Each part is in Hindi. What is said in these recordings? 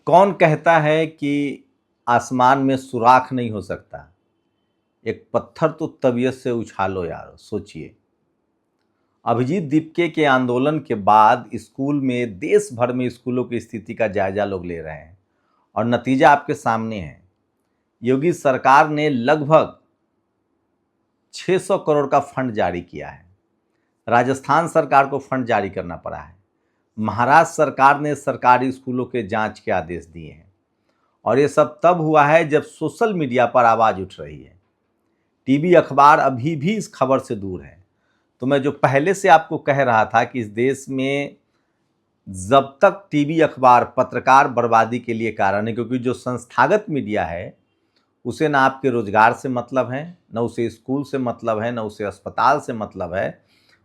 कौन कहता है कि आसमान में सुराख नहीं हो सकता। एक पत्थर तो तबीयत से उछालो यार, सोचिए। अभिजीत दीपके के आंदोलन के बाद स्कूल में, देश भर में स्कूलों की स्थिति का जायजा लोग ले रहे हैं और नतीजा आपके सामने है। योगी सरकार ने लगभग 600 करोड़ का फंड जारी किया है। राजस्थान सरकार को फंड जारी करना पड़ा है। महाराष्ट्र सरकार ने सरकारी स्कूलों के जांच के आदेश दिए हैं और ये सब तब हुआ है जब सोशल मीडिया पर आवाज उठ रही है। टीवी अखबार अभी भी इस खबर से दूर है। तो मैं जो पहले से आपको कह रहा था कि इस देश में जब तक टीवी अखबार, पत्रकार बर्बादी के लिए कारण है, क्योंकि जो संस्थागत मीडिया है उसे ना आपके रोजगार से मतलब है, न उसे स्कूल से मतलब है, न उसे अस्पताल से मतलब है।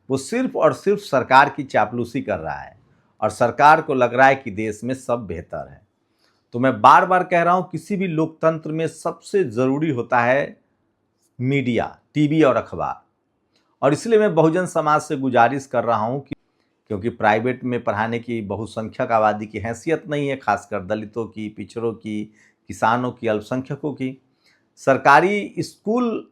वो सिर्फ और सिर्फ सरकार की चापलूसी कर रहा है और सरकार को लग रहा है कि देश में सब बेहतर है। तो मैं बार बार कह रहा हूं, किसी भी लोकतंत्र में सबसे ज़रूरी होता है मीडिया, टीवी और अखबार। और इसलिए मैं बहुजन समाज से गुजारिश कर रहा हूं कि क्योंकि प्राइवेट में पढ़ाने की बहुसंख्यक आबादी की हैसियत नहीं है, खासकर दलितों की, पिछड़ों की, किसानों की, अल्पसंख्यकों की। सरकारी स्कूल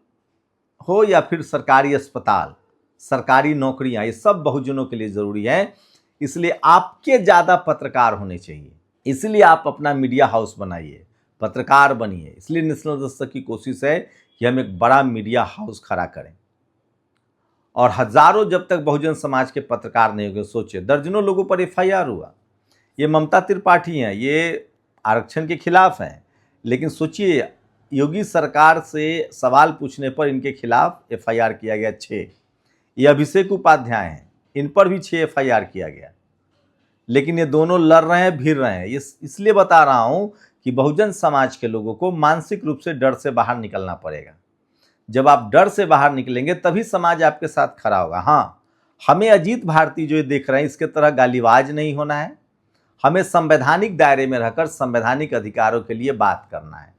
हो या फिर सरकारी अस्पताल, सरकारी नौकरियां, ये सब बहुजनों के लिए ज़रूरी है। इसलिए आपके ज़्यादा पत्रकार होने चाहिए। इसलिए आप अपना मीडिया हाउस बनाइए, पत्रकार बनिए। इसलिए नेशनल दस्तक की कोशिश है कि हम एक बड़ा मीडिया हाउस खड़ा करें और हजारों जब तक बहुजन समाज के पत्रकार नहीं होंगे, सोचिए दर्जनों लोगों पर एफआईआर हुआ। ये ममता त्रिपाठी हैं, ये आरक्षण के खिलाफ हैं, लेकिन सोचिए योगी सरकार से सवाल पूछने पर इनके खिलाफ एफआईआर किया गया 6। ये अभिषेक उपाध्याय हैं, इन पर भी 6 एफआईआर किया गया। लेकिन ये दोनों लड़ रहे हैं, भिड़ रहे हैं। ये इसलिए बता रहा हूं कि बहुजन समाज के लोगों को मानसिक रूप से डर से बाहर निकलना पड़ेगा। जब आप डर से बाहर निकलेंगे तभी समाज आपके साथ खड़ा होगा। हाँ, हमें अजीत भारती जो देख रहे हैं इसके तरह गालीबाज नहीं होना है। हमें संवैधानिक दायरे में रहकर संवैधानिक अधिकारों के लिए बात करना है।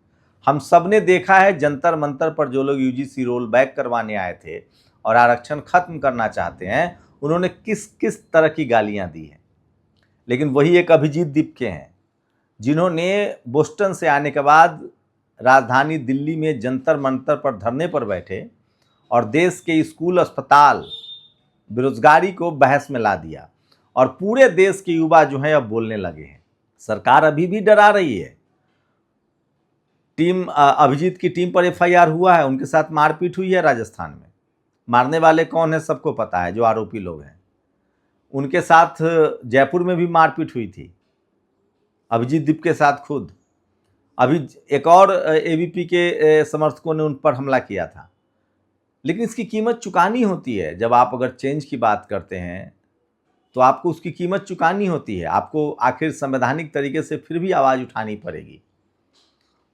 हम सब ने देखा है जंतर मंतर पर जो लोग यूजीसी रोल बैक करवाने आए थे और आरक्षण खत्म करना चाहते हैं, उन्होंने किस किस तरह की गालियां दी हैं। लेकिन वही एक अभिजीत दीपके हैं जिन्होंने बोस्टन से आने के बाद राजधानी दिल्ली में जंतर मंतर पर धरने पर बैठे और देश के स्कूल, अस्पताल, बेरोजगारी को बहस में ला दिया और पूरे देश के युवा जो हैं अब बोलने लगे हैं। सरकार अभी भी डरा रही है। अभिजीत की टीम पर एफआईआर हुआ है, उनके साथ मारपीट हुई है राजस्थान में। मारने वाले कौन है सबको पता है, जो आरोपी लोग हैं। उनके साथ जयपुर में भी मारपीट हुई थी, अभिजीत दीप के साथ खुद। अभी एक और एबीपी के समर्थकों ने उन पर हमला किया था। लेकिन इसकी कीमत चुकानी होती है। जब आप अगर चेंज की बात करते हैं तो आपको उसकी कीमत चुकानी होती है। आपको आखिर संवैधानिक तरीके से फिर भी आवाज़ उठानी पड़ेगी।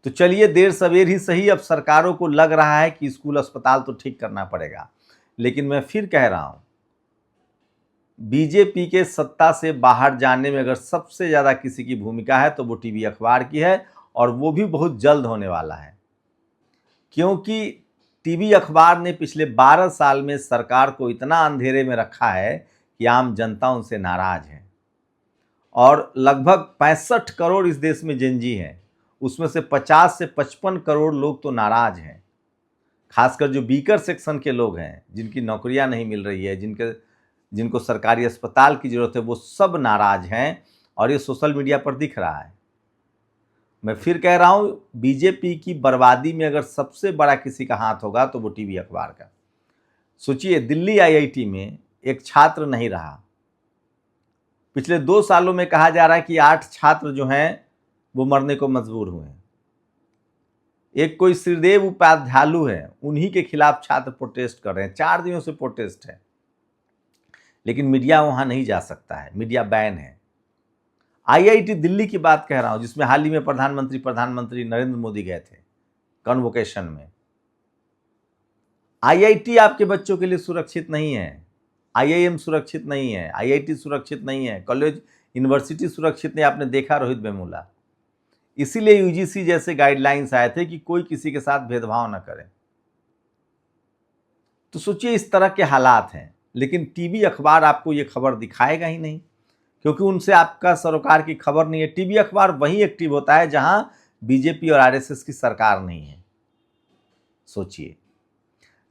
तो चलिए, देर सवेर ही सही, अब सरकारों को लग रहा है कि स्कूल, अस्पताल तो ठीक करना पड़ेगा। लेकिन मैं फिर कह रहा हूं, बीजेपी के सत्ता से बाहर जाने में अगर सबसे ज़्यादा किसी की भूमिका है तो वो टीवी अखबार की है, और वो भी बहुत जल्द होने वाला है। क्योंकि टीवी अखबार ने पिछले 12 साल में सरकार को इतना अंधेरे में रखा है कि आम जनता उनसे नाराज है। और लगभग 65 करोड़ इस देश में जेनजी हैं, उसमें से 50 से 55 करोड़ लोग तो नाराज हैं। खासकर जो बीकर सेक्शन के लोग हैं, जिनकी नौकरियां नहीं मिल रही है, जिनको सरकारी अस्पताल की जरूरत है, वो सब नाराज हैं और ये सोशल मीडिया पर दिख रहा है। मैं फिर कह रहा हूं, बीजेपी की बर्बादी में अगर सबसे बड़ा किसी का हाथ होगा तो वो टीवी अखबार का। सोचिए, दिल्ली आईआईटी में एक छात्र नहीं रहा। पिछले 2 सालों में कहा जा रहा है कि 8 छात्र जो हैं वो मरने को मजबूर हुए हैं। एक कोई श्रीदेव उपाध्यालु है, उन्हीं के खिलाफ छात्र प्रोटेस्ट कर रहे हैं। 4 दिनों से प्रोटेस्ट है, लेकिन मीडिया वहां नहीं जा सकता है, मीडिया बैन है। आईआईटी दिल्ली की बात कह रहा हूं, जिसमें हाल ही में प्रधानमंत्री नरेंद्र मोदी गए थे कन्वोकेशन में। आईआईटी आपके बच्चों के लिए सुरक्षित नहीं है, आईआईएम सुरक्षित नहीं है, आईआईटी सुरक्षित नहीं है, कॉलेज यूनिवर्सिटी सुरक्षित नहीं। आपने देखा रोहित वेमुला। इसीलिए यूजीसी जैसे गाइडलाइंस आए थे कि कोई किसी के साथ भेदभाव न करे। तो सोचिए, इस तरह के हालात हैं, लेकिन टीवी अखबार आपको ये खबर दिखाएगा ही नहीं। क्योंकि उनसे आपका सरोकार की खबर नहीं है। टीवी अखबार वहीं एक्टिव होता है जहां बीजेपी और आरएसएस की सरकार नहीं है। सोचिए,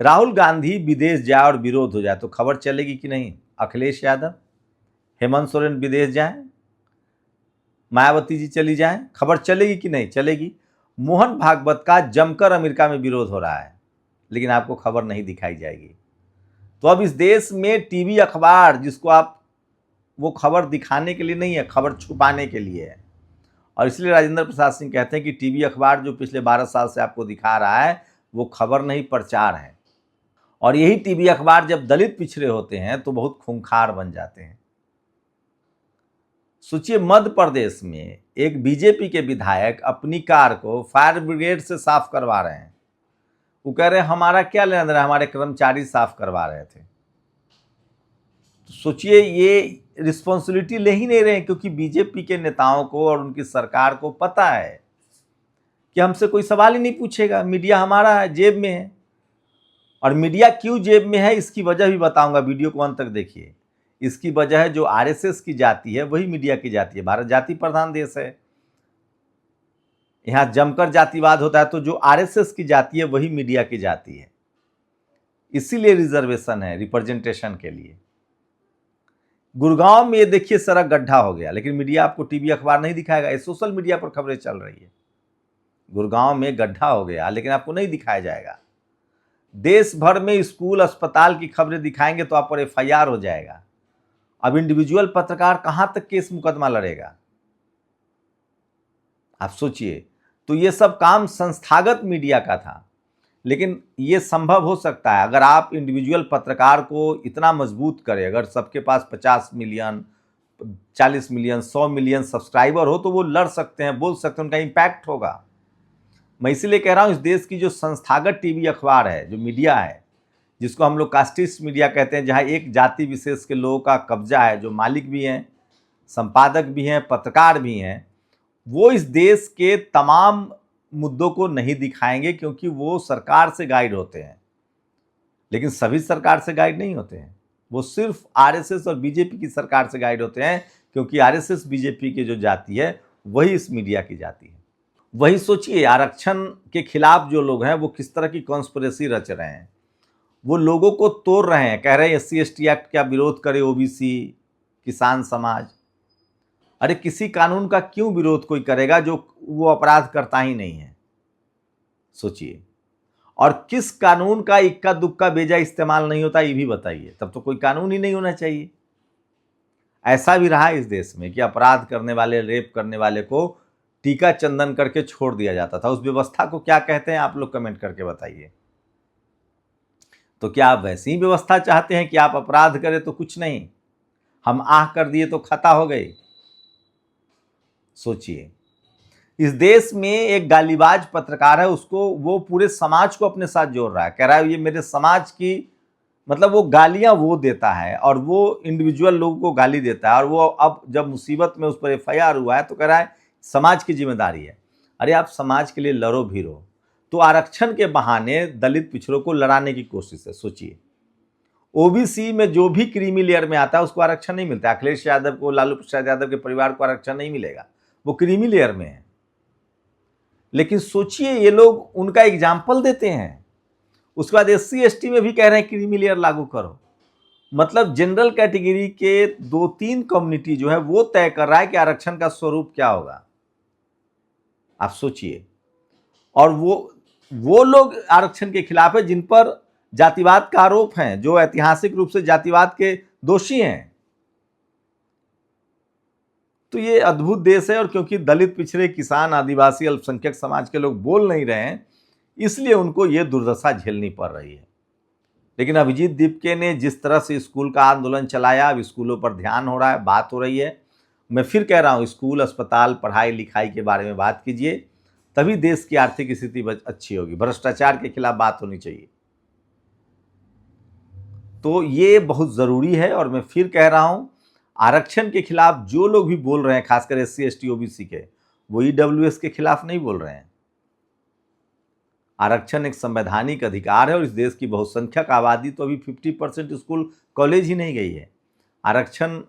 राहुल गांधी विदेश जाए और विरोध हो जाए तो खबर चलेगी कि नहीं? अखिलेश यादव, हेमंत सोरेन विदेश जाएं, मायावती जी चली जाएं, खबर चलेगी कि नहीं? चलेगी। मोहन भागवत का जमकर अमेरिका में विरोध हो रहा है, लेकिन आपको खबर नहीं दिखाई जाएगी। तो अब इस देश में टीवी अखबार, जिसको आप, वो खबर दिखाने के लिए नहीं है, खबर छुपाने के लिए है। और इसलिए राजेंद्र प्रसाद सिंह कहते हैं कि टीवी अखबार जो पिछले 12 साल से आपको दिखा रहा है वो खबर नहीं, प्रचार है। और यही टीवी अखबार जब दलित पिछड़े होते हैं तो बहुत खूंखार बन जाते हैं। सोचिए, मध्य प्रदेश में एक बीजेपी के विधायक अपनी कार को फायर ब्रिगेड से साफ करवा रहे हैं। वो कह रहे हैं हमारा क्या लेना देना, हमारे कर्मचारी साफ करवा रहे थे। तो सोचिए, ये रिस्पॉन्सिबिलिटी ले ही नहीं रहे हैं, क्योंकि बीजेपी के नेताओं को और उनकी सरकार को पता है कि हमसे कोई सवाल ही नहीं पूछेगा, मीडिया हमारा है, जेब में है। और मीडिया क्यों जेब में है इसकी वजह भी बताऊंगा, वीडियो को अंत तक देखिए। इसकी वजह है जो आरएसएस की जाति है वही मीडिया की जाति है। भारत जाति प्रधान देश है, यहां जमकर जातिवाद होता है, तो जो आरएसएस की जाति है वही मीडिया की जाति है। इसीलिए रिजर्वेशन है, रिप्रेजेंटेशन के लिए। गुड़गांव में ये देखिए सड़क गड्ढा हो गया, लेकिन मीडिया आपको टीवी अखबार नहीं दिखाएगा, ये सोशल मीडिया पर खबरें चल रही है। गुड़गांव में गड्ढा हो गया, लेकिन आपको नहीं दिखाया जाएगा। देश भर में स्कूल अस्पताल की खबरें दिखाएंगे तो आप पर एफआईआर हो जाएगा। अब इंडिविजुअल पत्रकार कहां तक केस मुकदमा लड़ेगा? आप सोचिए। तो ये सब काम संस्थागत मीडिया का था, लेकिन ये संभव हो सकता है अगर आप इंडिविजुअल पत्रकार को इतना मजबूत करें। अगर सबके पास 50 मिलियन, 40 मिलियन, 100 मिलियन सब्सक्राइबर हो तो वो लड़ सकते हैं, बोल सकते हैं, उनका इम्पैक्ट होगा। मैं इसीलिए कह रहा हूं, इस देश की जो संस्थागत टीवी अखबार है, जो मीडिया है, जिसको हम लोग कास्टिस्ट मीडिया कहते हैं, जहां एक जाति विशेष के लोगों का कब्जा है, जो मालिक भी हैं, संपादक भी हैं, पत्रकार भी हैं, वो इस देश के तमाम मुद्दों को नहीं दिखाएंगे, क्योंकि वो सरकार से गाइड होते हैं। लेकिन सभी सरकार से गाइड नहीं होते हैं, वो सिर्फ आरएसएस और बीजेपी की सरकार से गाइड होते हैं, क्योंकि आरएसएस बीजेपी की जो जाति है वही इस मीडिया की जाति है। वही सोचिए, आरक्षण के खिलाफ जो लोग हैं वो किस तरह की कॉन्स्पिरेसी रच रहे हैं। वो लोगों को तोड़ रहे हैं, कह रहे हैं एससी एसटी एक्ट का विरोध करे ओबीसी, किसान समाज। अरे किसी कानून का क्यों विरोध कोई करेगा जो वो अपराध करता ही नहीं है? सोचिए। और किस कानून का इक्का दुक्का बेजा इस्तेमाल नहीं होता ये भी बताइए, तब तो कोई कानून ही नहीं होना चाहिए। ऐसा भी रहा इस देश में कि अपराध करने वाले, रेप करने वाले को टीका चंदन करके छोड़ दिया जाता था। उस व्यवस्था को क्या कहते हैं आप लोग कमेंट करके बताइए। तो क्या आप वैसी ही व्यवस्था चाहते हैं कि आप अपराध करें तो कुछ नहीं, हम आह कर दिए तो खता हो गई? सोचिए, इस देश में एक गालीबाज पत्रकार है, उसको वो पूरे समाज को अपने साथ जोड़ रहा है, कह रहा है ये मेरे समाज की, मतलब वो गालियां वो देता है और वो इंडिविजुअल लोगों को गाली देता है। और वो अब जब मुसीबत में उस पर एफआईआर हुआ है तो कह रहा है समाज की जिम्मेदारी है। अरे आप समाज के लिए लड़ो भिड़ो, तो आरक्षण के बहाने दलित पिछड़ों को लड़ाने की कोशिश है। सोचिए, ओबीसी में जो भी क्रीमी लेयर में आता है उसको आरक्षण नहीं मिलता। अखिलेश यादव को, लालू प्रसाद यादव के परिवार को आरक्षण नहीं मिलेगा, वो क्रीमी लेयर में है। लेकिन सोचिए, ये लोग उनका एग्जाम्पल देते हैं, उसके बाद एससी एसटी में भी कह रहे हैं क्रीमी लेयर लागू करो। मतलब जनरल कैटेगरी के 2-3 कम्युनिटी जो है वो तय कर रहा है कि आरक्षण का स्वरूप क्या होगा। आप सोचिए। और वो लोग आरक्षण के खिलाफ है जिन पर जातिवाद का आरोप है, जो ऐतिहासिक रूप से जातिवाद के दोषी हैं। तो ये अद्भुत देश है। और क्योंकि दलित, पिछड़े, किसान, आदिवासी, अल्पसंख्यक समाज के लोग बोल नहीं रहे हैं, इसलिए उनको ये दुर्दशा झेलनी पड़ रही है। लेकिन अभिजीत दीपके ने जिस तरह से स्कूल का आंदोलन चलाया, अब स्कूलों पर ध्यान हो रहा है, बात हो रही है। मैं फिर कह रहा हूँ, स्कूल, अस्पताल, पढ़ाई लिखाई के बारे में बात कीजिए, तभी देश की आर्थिक स्थिति अच्छी होगी। भ्रष्टाचार के खिलाफ बात होनी चाहिए। तो ये बहुत ज़रूरी है। और मैं फिर कह रहा हूँ, आरक्षण के खिलाफ जो लोग भी बोल रहे हैं, खासकर एससी एसटी ओबीसी के, वो ईडब्ल्यूएस के खिलाफ नहीं बोल रहे हैं। आरक्षण एक संवैधानिक अधिकार है और इस देश की बहुसंख्यक आबादी तो अभी 50% स्कूल कॉलेज ही नहीं गई है। आरक्षण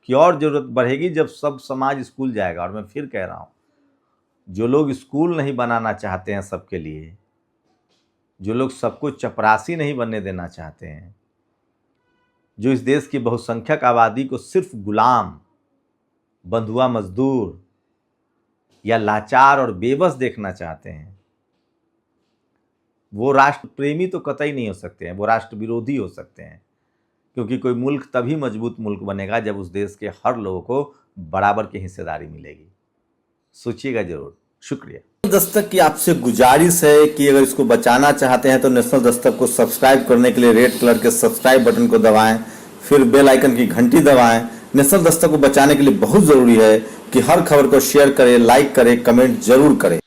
की और जरूरत बढ़ेगी जब सब समाज स्कूल जाएगा। और मैं फिर कह रहा हूँ, जो लोग स्कूल नहीं बनाना चाहते हैं सबके लिए, जो लोग सबको चपरासी नहीं बनने देना चाहते हैं, जो इस देश की बहुसंख्यक आबादी को सिर्फ गुलाम, बंधुआ मजदूर या लाचार और बेबस देखना चाहते हैं, वो राष्ट्र प्रेमी तो कतई नहीं हो सकते हैं, वो राष्ट्र विरोधी हो सकते हैं। क्योंकि कोई मुल्क तभी मजबूत मुल्क बनेगा जब उस देश के हर लोगों को बराबर की हिस्सेदारी मिलेगी। सोचिएगा जरूर। शुक्रिया। दस्तक की आपसे गुजारिश है कि अगर इसको बचाना चाहते हैं तो नेशनल दस्तक को सब्सक्राइब करने के लिए रेड कलर के सब्सक्राइब बटन को दबाएं, फिर बेल आइकन की घंटी दबाएं। नेशनल दस्तक को बचाने के लिए बहुत जरूरी है कि हर खबर को शेयर करें, लाइक करें, कमेंट जरूर करें।